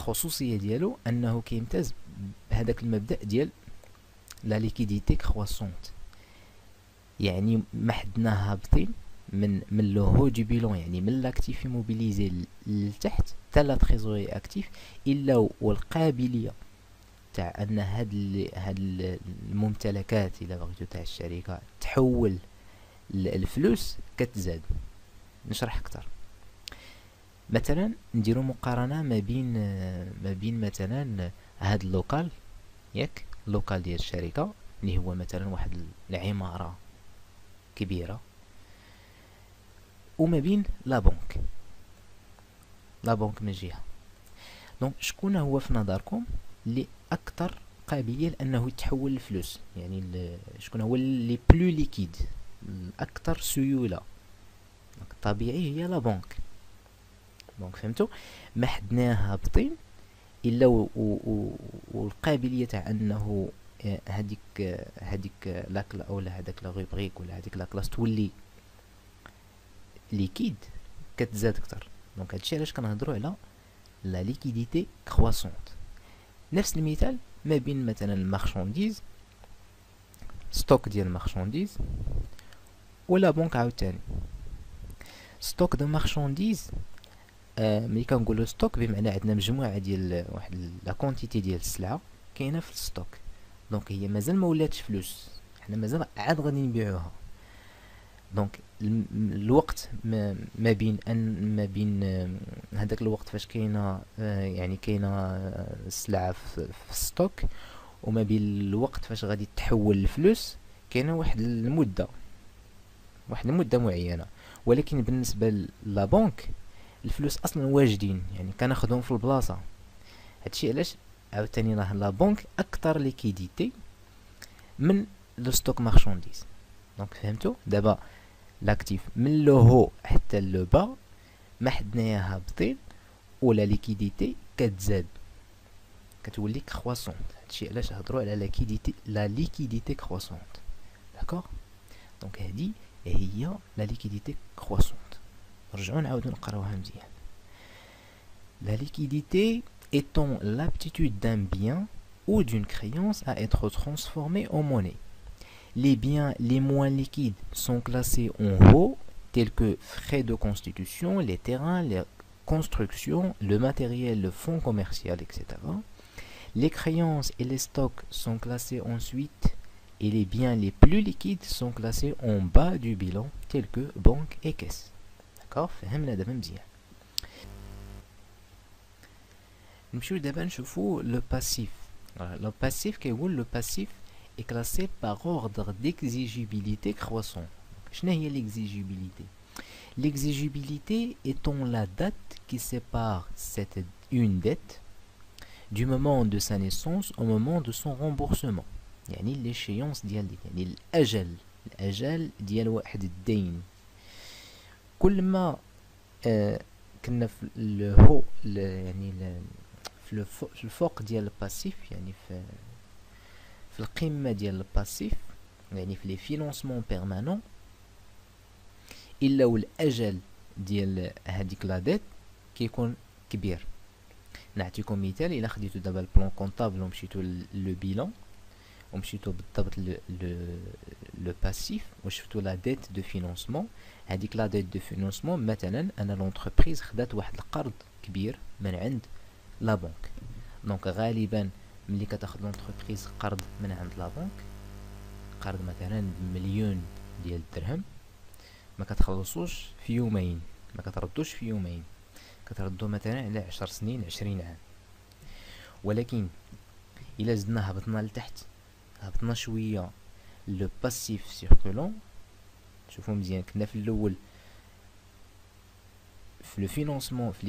الخصوصيه ديالو انه كيمتاز بهذاك المبدا ديال لا ليكيديتي كرواسونت، يعني ما حدنا هابطين من لو هو دو بيلون، يعني من لاكتيف موبيليزي لتحت حتى لا تريزوري اكتيف، الا والقابليه تاع ان هاد الممتلكات الا بغيتو تاع الشركه تحول الفلوس كتزاد. نشرح اكثر. مثلا نديرو مقارنه ما بين مثلا هاد اللوكال، ياك اللوكال ديال الشركه اللي هو مثلا واحد العماره كبيره، وما بين لا بنك من جهه. دونك شكون هو في نظركم اللي اكثر قابليه لانه يتحول الفلوس؟ يعني شكون هو اللي بلو ليكيد، الاكثر سيوله؟ الطبيعي هي لا بنك. دونك فهمتوا، ما حدنا هابطين الا والقابليه تاع انه هذيك لاكلا اولا هذاك لا روبريك ولا هذيك لا كلاس تولي ليكيد كتزاد اكثر. دونك هادشي علاش كنهضروا على لا ليكيديتي كرواسونت. نفس المثال ما بين مثلا المارشانديز، ستوك ديال المارشانديز، ولا بنك عاوتاني. ستوك دو مارشانديز، ملي كنقولوا ستوك بمعنى عندنا مجموعه ديال واحد لا كونتيتي ديال السلعه كاينه في الستوك. دونك هي مازال ما ولاتش فلوس، حنا مازال عاد غادي نبيعوها. دونك الوقت ما بين هذاك الوقت فاش كاينه يعني كاينه السلعه في الستوك، وما بين الوقت فاش غادي تحول الفلوس كاينه واحد المده معينه. ولكن بالنسبه لا بنك الفلوس اصلا واجدين، يعني كناخذهم في البلاصه. هادشي علاش عاوتاني راه لا بنك اكثر ليكيديتي من لو ستوك مارشانديز. دونك فهمتوا دابا لاكتيف من لو هو حتى لو با ما حدنايا هابطين، ولا ليكيديتي كتزاد كتولي كرواسونت. هادشي علاش هضروا على لا ليكيديتي كرواسونت. داكوغ؟ دونك هادي هي لا ليكيديتي كرواسونت. نرجعو نعاودو نقراوها مزيان. La liquidité étant l'aptitude d'un bien ou d'une créance à être transformé en monnaie. Les biens les moins liquides sont classés en haut, tels que frais de constitution, les terrains, les constructions, le matériel, le fonds commercial, etc. Les créances et les stocks sont classés ensuite, et les biens les plus liquides sont classés en bas du bilan, tels que banque et caisse. D'accord? فهمنا دابا مزيان. نمشيو دابا نشوفو لو باسيف. لو باسيف كيقول لو باسيف est classé par ordre d'exigibilité croissant. شنو هي l'exigibilité? L'exigibilité étant la date qui sépare une dette du moment de sa naissance au moment de son remboursement. يعني l'échéance ديال يعني الأجل ديال واحد الدين. كل ما كنا في الهو يعني في الفوق ديال الباسيف، يعني في القمة ديال الباسيف، يعني في لي فينونسمون بيرمانون، الا والاجل ديال هذيك لا ديت كيكون كبير. نعطيكم مثال. الا خديتو دابا البلان كونطابل ومشيتو لو بيلون ومشيتو بالضبط لو باسيف وشفتو لا ديت دو فينونسمون، هذيك لا ديت دو فينونسمون مثلا انا لونتربريز خدات واحد القرض كبير من عند لا بنك. دونك غالبا ملي كتاخد لونتربريز قرض من عند لا بنك، قرض مثلا بمليون ديال الدرهم، ما كتخلصوش في يومين، ما كتردوش في يومين، كتردو مثلا على 10 سنين 20 عام. ولكن الا زدنا هبطنا لتحت، هبطنا شويه لو باسيف سيركولون، شوفوا مزيان كنا في الاول في لو فينونسمون في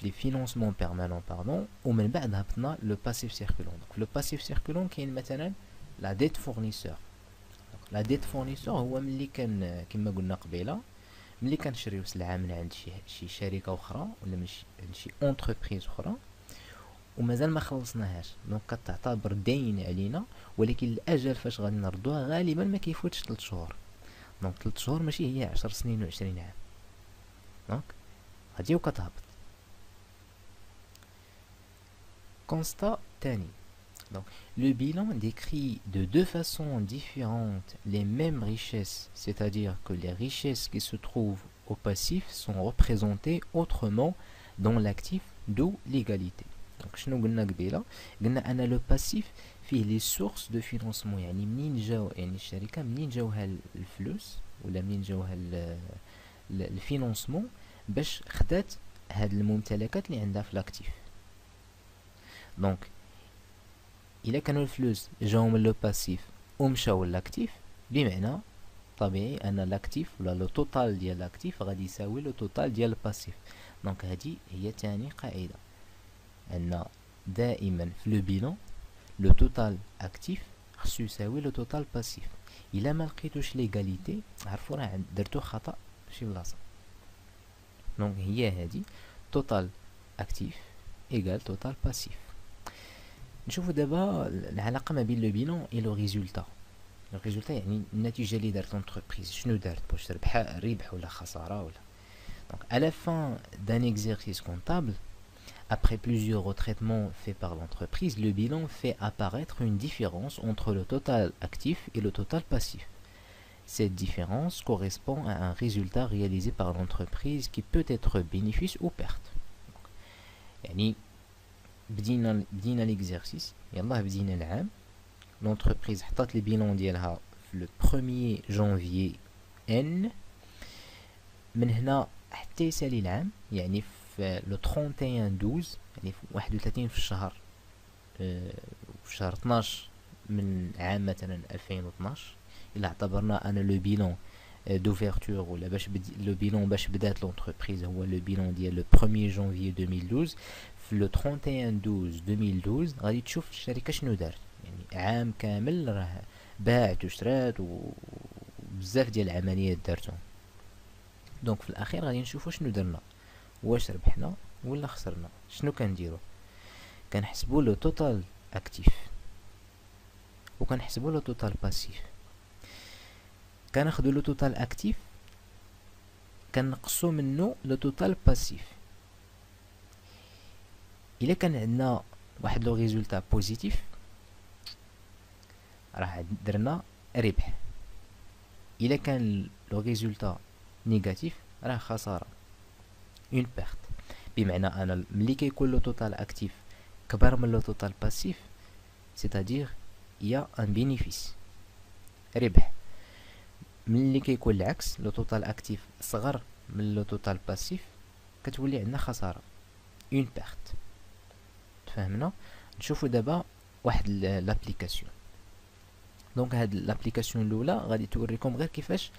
لي فينونسمون بيرمانون باردون، ومن بعد هبطنا لو باسيف سيركولون. دونك لو باسيف سيركولون كاين مثلا لا ديت فورنيسور. لا ديت فورنيسور هو ملي كان كما قلنا قبيله، ملي كنشريو سلعه من عند شي شركه اخرى ولا من شي اونتربريز اخرى ومازال ما خلصناهاش، دونك كتعتبر دين علينا، ولكن الاجل فاش غادي نردوها غالبا ما كيفوتش 3 شهور. دونك 3 شهور ماشي هي 10 سنين و20 عام. دونك غادي وكتهبط. constat تاني. Donc, le bilan décrit de deux façons différentes les mêmes richesses, c'est-à-dire que les richesses qui se trouvent au passif sont représentées autrement dans l'actif, d'où l'égalité. Donc, شنو قلنا قبيله؟ قلنا أن le passif فيه les sources de financement، يعني منين جاو، يعني الشركة منين جاوها الفلوس ولا منين جاوها الفينانسمون باش خدات هاد الممتلكات اللي عندها في لاكتيف. دونك إلا كانوا الفلوس جاو من لو باسيف ومشاو لاكتيف، بمعنى طبيعي أن لاكتيف ولا لو توتال ديال لاكتيف غادي يساوي لو توتال ديال الباسيف. دونك هادي هي تاني قاعدة، أن دائما في لو بيلون لو توتال اكتيف خصو يساوي لو توتال باسيف. إلا ما لقيتوش ليغاليتي عرفوا راه درتو خطأ شي بلاصة. دونك هي هادي توتال اكتيف ايغال توتال باسيف. نشوفوا دابا العلاقة ما بين لو بيلون اي لو ريزولتا. لو ريزولتا يعني النتيجة اللي دارت لونتربريز، شنو دارت باش تربح، ربح ولا خسارة ولا. دونك à la fin d'un exercice comptable, après plusieurs retraitements faits par l'entreprise, le bilan fait apparaître une différence entre le total actif et le total passif. Cette différence correspond à un résultat réalisé par l'entreprise qui peut être bénéfice ou perte. يعني بدينا l'exercice، يلاه بدينا العام، l'entreprise حطت لي بيلون ديالها في le 1er janvier N، من هنا حتى يسالي العام، يعني في لو 31/12، يعني في 31 في الشهر، في شهر 12 من عام مثلا 2012، إلا اعتبرنا أنا لو بيلون دوفيرتور ولا باش لو بيلون باش بدات لونتربريز هو لو بيلون ديال لو 1er janvier 2012، في لو 31/12/2012 غادي تشوف الشركة شنو دارت، يعني عام كامل راه باعت وشرات وبزاف ديال العمليات دارتهم. دونك في الاخير غادي نشوفوا شنو درنا، واش ربحنا ولا خسرنا. شنو كنديروا؟ كنحسبوا لو توتال اكتيف وكنحسبوا لو توتال باسيف. كناخذوا لو توتال اكتيف كنقصوا منه لو توتال باسيف. الا كان عندنا واحد لو ريزولتا بوزيتيف راه درنا ربح، الا كان لو ريزولتا نيجاتيف راه خساره، اون بيرت. بمعنى انا ملي كيكون لو توتال اكتيف كبر من لو توتال باسيف، سيتادير يا ان بينيفيس، ربح. ملي كيكون العكس، لو توتال اكتيف صغر من لو توتال باسيف، كتولي عندنا خساره، اون بيرت. تفهمنا؟ نشوفوا دابا واحد لابليكاسيون. دونك هاد لابليكاسيون الاولى غادي توريكم غير كيفاش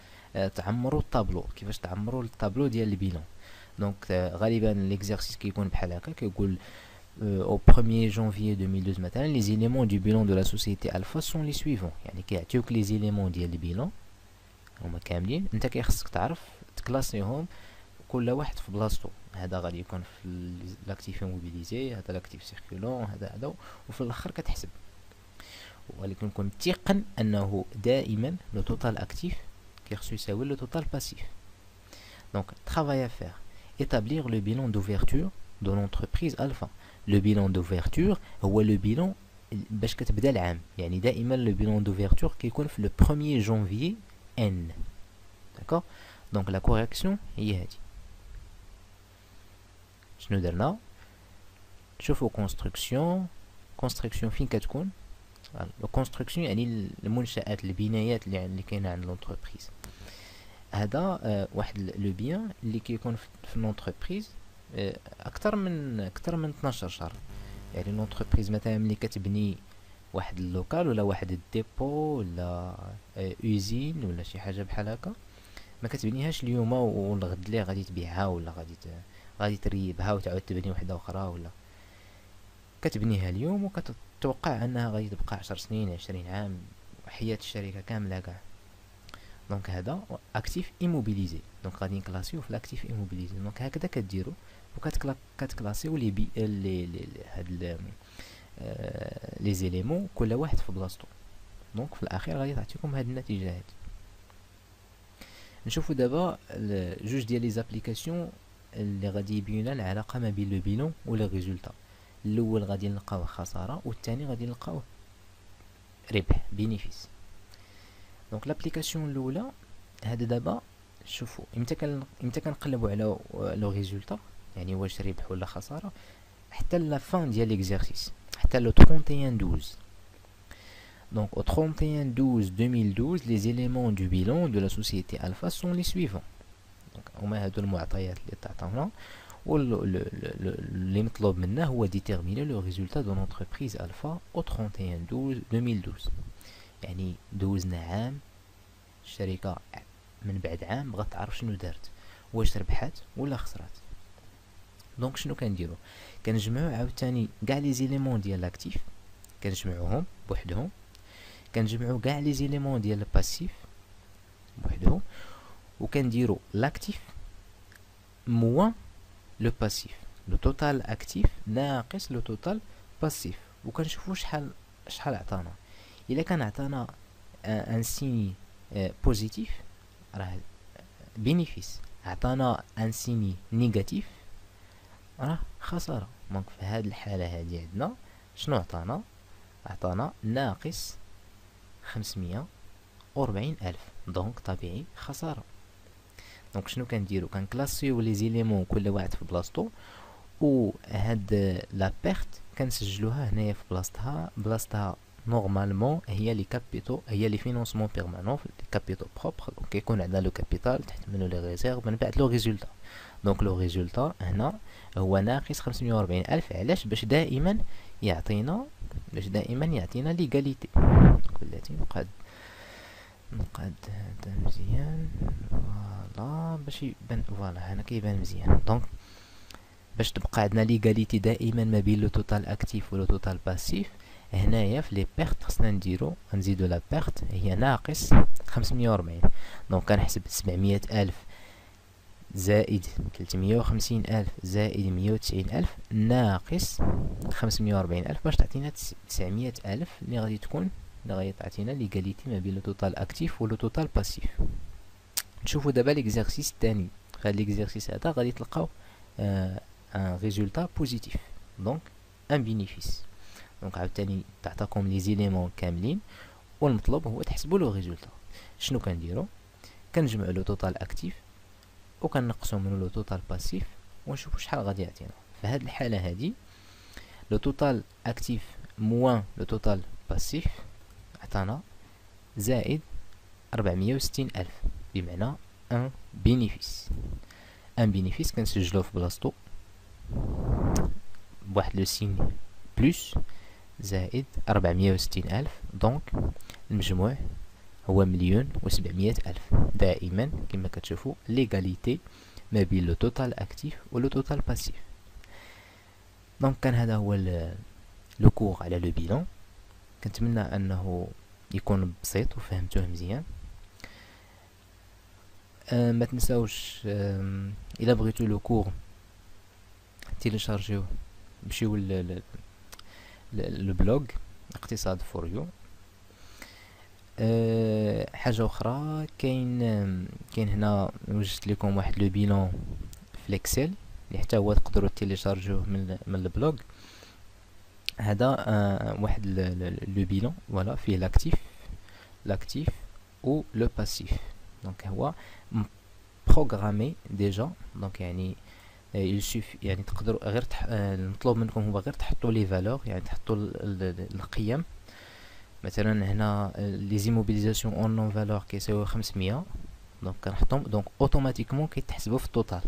تعمروا الطابلو، كيفاش تعمروا الطابلو ديال البيلون. دونك غالبا ليكزارسيس كيكون بحال هكا، كيقول au 1er janvier 2012 مثلا les éléments du bilan de la société Alpha sont les suivants. يعني كيعطيوك les éléments ديال البيلون هما كاملين، انت كيخصك تعرف تكلاسيهم كل واحد في بلاصتو. هذا غادي يكون في لاكتيف موبيليزي، هذا لاكتيف سيركولون، هذا وفي الاخر كتحسب. ولكن كون تيقن انه دائما لو توتال اكتيف كيخصو يساوي لو توتال باسيف. دونك travail à faire: établir le bilan d'ouverture de l'entreprise Alpha. Le bilan d'ouverture هو le bilan باش كتبدا العام، يعني دائما le bilan d'ouverture كيكون في le 1er janvier N. d'accord. donc la correction هي هادي. شنو درنا؟ شوفوا construction فين كتكون. الكونستركسيون يعني المنشآت، البنايات اللي كاينه عند لونتربريز. هذا واحد لو بيان اللي كيكون في لونتربريز اكثر من 12 شهر. يعني لونتربريز مثلا ملي كتبني واحد اللوكال ولا واحد الديبو ولا اوزين ولا شي حاجه بحال هكا، ما كتبنيهاش اليوم والغد ليه غادي تبيعها ولا غادي تريبها وتعاود تبني وحده اخرى، ولا كتبنيها اليوم وكتتوقع انها غادي تبقى 10 سنين 20 عام، حياة الشركه كامله كاع. دونك هذا اكتيف ايموبيليزي، دونك غادي نكلاسيو في الاكتيف ايموبيليزي. دونك هكذا كديروا وكتكلاسيو لي هاد لي زيليمون كل واحد في بلاصتو. دونك في الاخير غادي تعطيكم هاد النتيجه هادي. نشوفوا دابا جوج ديال لي زابليكاسيون اللي غادي يبينوا العلاقه ما بين لو بيلون و لي ريزولطا. الاول غادي نلقاوه خساره والثاني غادي نلقاوه ربح بينيفيس. دونك لابليكاسيون الاولى هذا دابا شوفوا امتى كنقلبوا على لو ريزولطا يعني واش ربح ولا خساره حتى لا فان ديال ليكزارسيس حتى لو 31/12. Donc au 31/12/2012 les éléments du bilan de la société Alpha sont les suivants. Donc هما هادو المعطيات اللي تعطاونا اللي مطلوب منا هو déterminer le résultat de l'entreprise Alpha au 31/12/2012. يعني دوزنا عام الشركة من بعد عام بغات تعرف شنو دارت واش ربحات ولا خسرات. دونك شنو كنديرو كنجمعو عاوتاني كاع لي زيليمون ديال لاكتيف كنجمعوهم بوحدهم كنجمعو كاع لي زيليمون ديال الباسيف بوحدهم وكنديرو لاكتيف موان لو باسيف لو توتال اكتيف ناقص لو توتال باسيف وكنشوفو شحال عطانا. الا كان عطانا ان سيني بوزيتيف راه بينيفيس عطانا ان سيني نيجاتيف راه خساره. دونك في هذه الحاله هذه عندنا شنو عطانا ناقص 540,000 دونك طبيعي خساره. دونك شنو كنديرو كنكلاسيو لي زيليمون كل واحد في بلاصتو وهاد لا بيرت كنسجلوها هنايا في بلاصتها نورمالمون هي لي كابيتو هي لي فينونسمون بيرمانون لي كابيتو بروبر. دونك كيكون عندنا لو كابيتال تحت منو لي ريزيرف من بعد لو ريزولطا. دونك لو ريزولطا هنا هو ناقص 540,000 علاش باش دائما يعطينا ليغاليتي. بلاتي نقاد هذا مزيان فوالا باش يبان فوالا هنا كيبان مزيان. دونك باش تبقى عندنا ليغاليتي دائما ما بين لو توتال اكتيف ولو توتال باسيف هنايا في لي بيرت خصنا نزيدو لا بيرت هي ناقص 540. دونك كنحسب 700,000 زائد 350,000 زائد 190,000 ناقص 540,000 باش تعطينا 900,000 اللي غادي تعطينا ليغاليتي ما بين لو توتال اكتيف ولو توتال باسيف. نشوفو دابا ليكزارسيس الثاني. في هاد ليكزارسيس هذا غادي تلقاو ان ريزولطا بوزيتيف دونك ان بينيفيس. دونك عاوتاني تعطاكم لي زيليمون كاملين والمطلوب هو تحسبوا لو ريزولطا. شنو كنديرو كنجمعوا لو توتال اكتيف وكنقصوا منو لو توتال باسيف ونشوفوا شحال غادي يعطينا. في هاد الحاله هادي لو توتال اكتيف موان لو توتال باسيف عطانا زائد 460,000 بمعنى ان بينيفيس. ان بينيفيس كنسجلوه في بلاصتو بواحد لو سين بلس زائد 460,000 دونك المجموع هو 1,700,000. دائما كما كتشوفوا ليغاليتي ما بين لو توتال اكتيف ولو توتال باسيف. دونك كان هذا هو لو كور على لو بيلون. كنتمنى انه يكون بسيط وفهمتوه مزيان. ما تنساوش الا بغيتو لو كور تيليشارجيوه مشيو البلوغ اقتصاد فور يو. حاجه اخرى كاين هنا وجدت لكم واحد لو بيلون في الاكسل اللي حتى هو تقدروا تيليشارجيوه من البلوغ. هذا واحد لو بيلون فوالا فيه لاكتيف و لو باسيف. دونك هو بروغرامي ديجا. دونك يعني يعني تقدروا غير المطلوب منكم هو غير تحطوا لي فالور يعني تحطوا القيم. مثلا هنا لي زيموبيليزاسيون اون نون فالور كيساويو 500 دونك كنحطهم دونك اوتوماتيكمون كيتحسبوا في التوتال.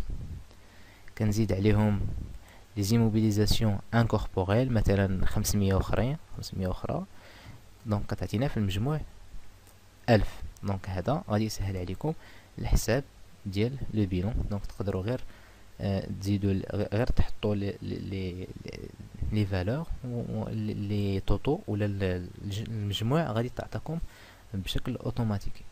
كنزيد عليهم لي زيموبيليزاسيون انكوربوريل مثلا 500 اخرى دونك كتعطينا في المجموع 1000. دونك هذا غادي يسهل عليكم الحساب ديال لو بيلون. دونك تقدروا غير تزيدوا غير تحطوا لي فالور لي توتو ولا المجموع غادي تعطيكم بشكل اوتوماتيكي.